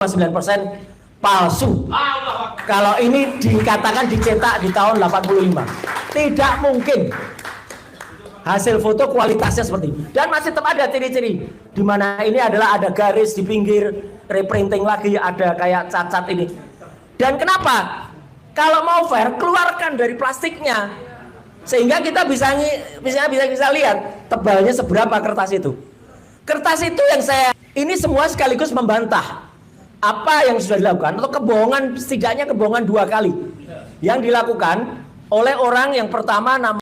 99% palsu. Kalau ini dikatakan dicetak di tahun 85, tidak mungkin hasil foto kualitasnya seperti ini. Dan masih tetap ada ciri-ciri di mana ini adalah ada garis di pinggir, reprinting lagi, ada kayak cacat ini. Dan kenapa? Kalau mau fair, keluarkan dari plastiknya sehingga kita bisa lihat tebalnya seberapa kertas itu. Kertas itu yang ini semua sekaligus membantah apa yang sudah dilakukan, atau kebohongan, setidaknya kebohongan 2 kali yang dilakukan oleh orang yang pertama namanya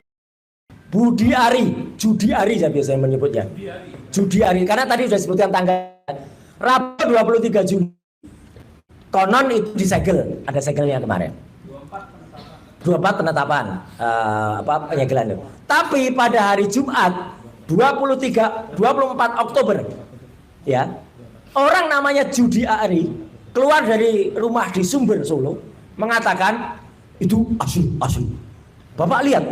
Budi Ari, Judi Ari saya biasanya menyebutnya, Judi Ari, karena tadi sudah disebutkan tanggal Rabu 23 Juni. Konon itu disegel, ada segelnya kemarin. 24 penetapan penyegelan itu. Tapi pada hari Jumat 24 Oktober ya, orang namanya Judi Ari keluar dari rumah di Sumber, Solo, mengatakan itu asli. Bapak lihat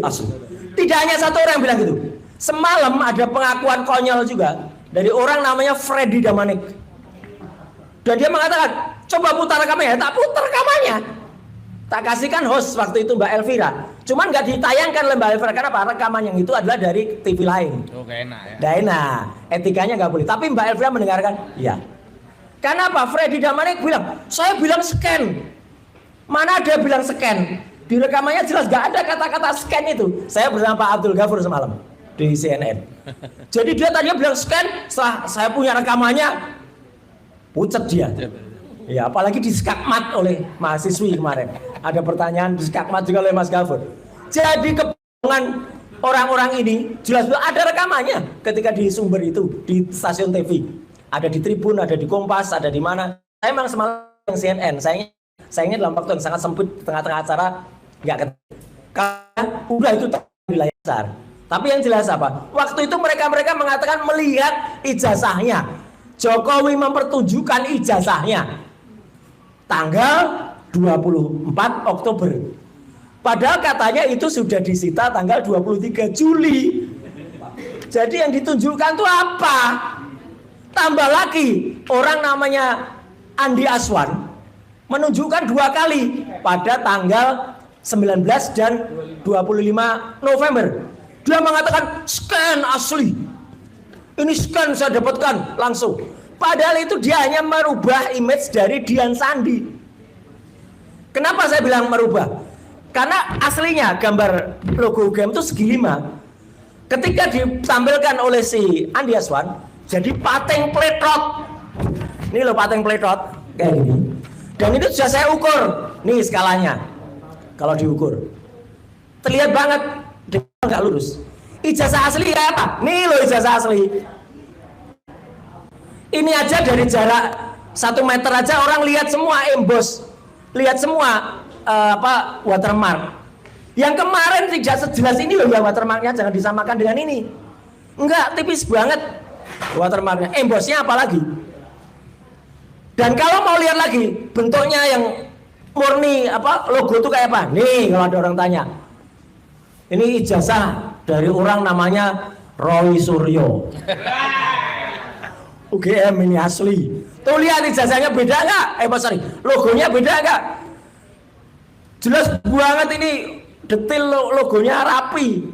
asli. Tidak hanya satu orang yang bilang gitu. Semalam ada pengakuan konyol juga dari orang namanya Freddy Damanik. Dan dia mengatakan, coba putar rekamannya. Tak putar rekamannya. Tak kasihkan host waktu itu Mbak Elvira. Cuman nggak ditayangkan oleh Mbak Elvira. Karena apa? Rekaman yang itu adalah dari TV lain. Oh, gak enak ya? Gak enak. Etikanya nggak boleh. Tapi Mbak Elvira mendengarkan, iya. Karena apa? Freddy Damanik bilang, saya bilang scan. Mana ada bilang scan? Di rekamannya jelas nggak ada kata-kata scan itu. Saya bersama Pak Abdul Ghafur semalam di CNN. Jadi dia tadinya bilang scan, setelah saya punya rekamannya, pucat dia. Ya, apalagi di skakmat oleh mahasiswi kemarin. Ada pertanyaan di skakmat juga oleh Mas Ghafur. Jadi kebohongan orang-orang ini jelas ada rekamannya ketika di Sumber itu, di stasiun TV. Ada di Tribun, ada di Kompas, ada di mana. Saya memang semalam yang CNN. Sayangnya dalam waktu yang sangat sempit di tengah-tengah acara nggak ketemu. Karena udah itu di layar besar. Tapi yang jelas apa? Waktu itu mereka mengatakan melihat ijazahnya. Jokowi mempertunjukkan ijazahnya tanggal 24 Oktober. Padahal katanya itu sudah disita tanggal 23 Juli. Jadi yang ditunjukkan itu apa? Tambah lagi orang namanya Andi Aswan menunjukkan 2 kali pada tanggal 19 dan 25 November. Dia mengatakan scan asli. Ini scan saya dapatkan langsung. Padahal itu dia hanya merubah image dari Dian Sandi. Kenapa saya bilang merubah? Karena aslinya gambar logo UGM itu segi 5. Ketika ditampilkan oleh si Andi Aswan, jadi pateng pletrot. Ini loh pateng pletrot kayak gini. Dan itu sudah saya ukur. Nih skalanya. Kalau diukur terlihat banget dia nggak lurus. Ijazah asli kayak apa? Nih loh ijazah asli. Ini aja dari jarak 1 meter aja orang lihat semua emboss, lihat semua watermark. Yang kemarin tidak sejelas ini loh ya watermarknya, jangan disamakan dengan ini. Enggak, tipis banget watermarknya. Embossnya apalagi. Dan kalau mau lihat lagi bentuknya yang murni logo itu kayak apa? Nih kalau ada orang tanya. Ini ijazah dari orang namanya Roy Suryo. UGM ini asli. Tuh lihat ijazahnya beda nggak? Logonya beda nggak? Jelas banget ini, detail logonya rapi.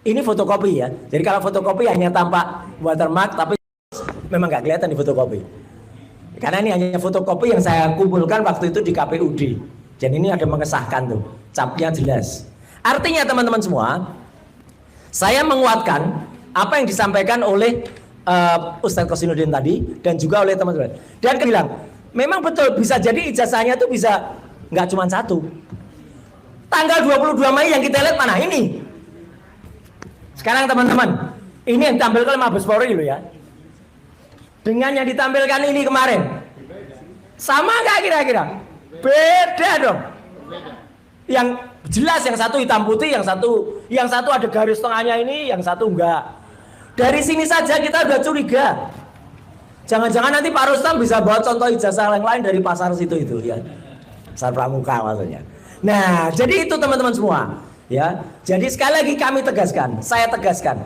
Ini fotokopi ya. Jadi kalau fotokopi hanya tampak watermark, tapi memang nggak kelihatan di fotokopi. Karena ini hanya fotokopi yang saya kumpulkan waktu itu di KPUD. Dan ini ada mengesahkan tuh, capnya jelas. Artinya teman-teman semua, saya menguatkan apa yang disampaikan oleh Ustadz Kosinudin tadi dan juga oleh teman-teman. Dan bilang, memang betul bisa jadi ijazahnya itu bisa nggak cuma 1. Tanggal 22 Mei yang kita lihat mana ini? Sekarang teman-teman, ini yang ditampilkan oleh Mabes Polri loh ya. Dengan yang ditampilkan ini kemarin, sama nggak kira-kira? Beda dong. Yang jelas yang satu hitam putih, yang satu ada garis tengahnya ini, yang satu enggak. Dari sini saja kita udah curiga. Jangan-jangan nanti Pak Rustam bisa bawa contoh ijazah yang lain dari pasar situ itu ya. Pasar Pramuka maksudnya. Nah, jadi itu teman-teman semua, ya. Jadi sekali lagi kami tegaskan, saya tegaskan.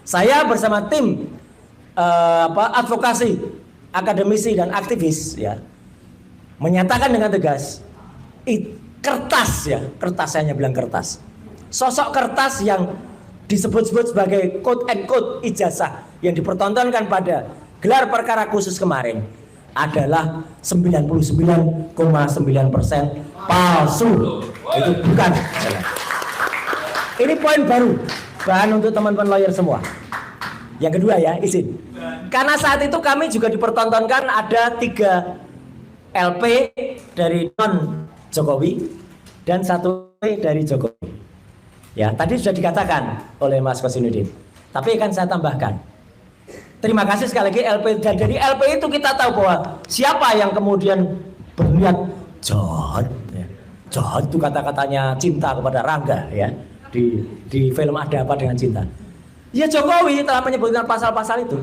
Saya bersama tim advokasi akademisi dan aktivis ya menyatakan dengan tegas, kertas ya, kertas, saya hanya bilang kertas. Sosok kertas yang disebut-sebut sebagai quote and quote ijazah yang dipertontonkan pada gelar perkara khusus kemarin adalah 99,9% palsu. Itu bukan. Ini poin baru bahan untuk teman-teman lawyer semua. Yang kedua ya, izin. Karena saat itu kami juga dipertontonkan ada 3 LP dari non Jokowi dan 1 dari Jokowi. Ya, tadi sudah dikatakan oleh Mas Kosinudin. Tapi akan saya tambahkan. Terima kasih sekali lagi LP, dan dari LP itu kita tahu bahwa siapa yang kemudian berniat jahat. Ya. Jahat itu kata-katanya cinta kepada Rangga ya. Di film Ada Apa Dengan Cinta. Ya Jokowi telah menyebutkan pasal-pasal itu.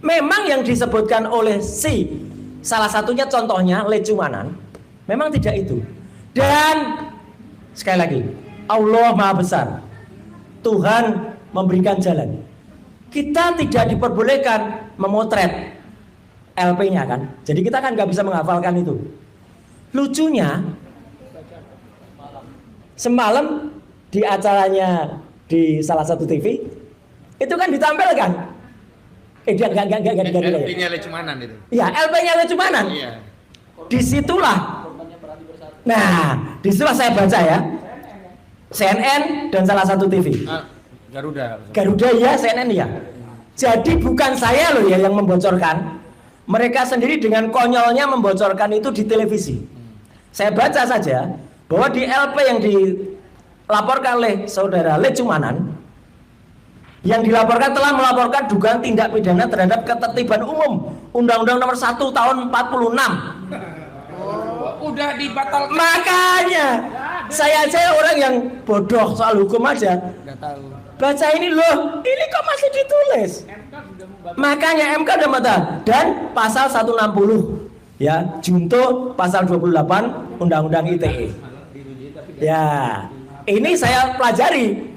Memang yang disebutkan oleh salah satunya contohnya Lecumanan, memang tidak itu. Dan sekali lagi, Allah Maha Besar, Tuhan memberikan jalan. Kita tidak diperbolehkan memotret LP-nya kan. Jadi kita kan nggak bisa menghafalkan itu. Lucunya, semalam di acaranya di salah satu TV itu kan ditampilkan. LP-nya Lecumanan itu. Iya, LP-nya Lecumanan. Iya. Disitulah. Nah, disitulah saya baca ya. CNN dan salah satu TV. Garuda. Garuda ya, CNN ya. Jadi bukan saya loh ya yang membocorkan. Mereka sendiri dengan konyolnya membocorkan itu di televisi. Saya baca saja bahwa di LP yang dilaporkan oleh saudara Lecumanan, yang dilaporkan telah melaporkan dugaan tindak pidana terhadap ketertiban umum Undang-Undang Nomor 1 Tahun 46. Udah dibatalkan. Makanya saya orang yang bodoh soal hukum aja. Nggak tahu. Baca ini loh, ini kok masih ditulis. Makanya MK udah batal. Dan pasal 160 ya, junto pasal 28 Undang-Undang ITE. Ya, ini saya pelajari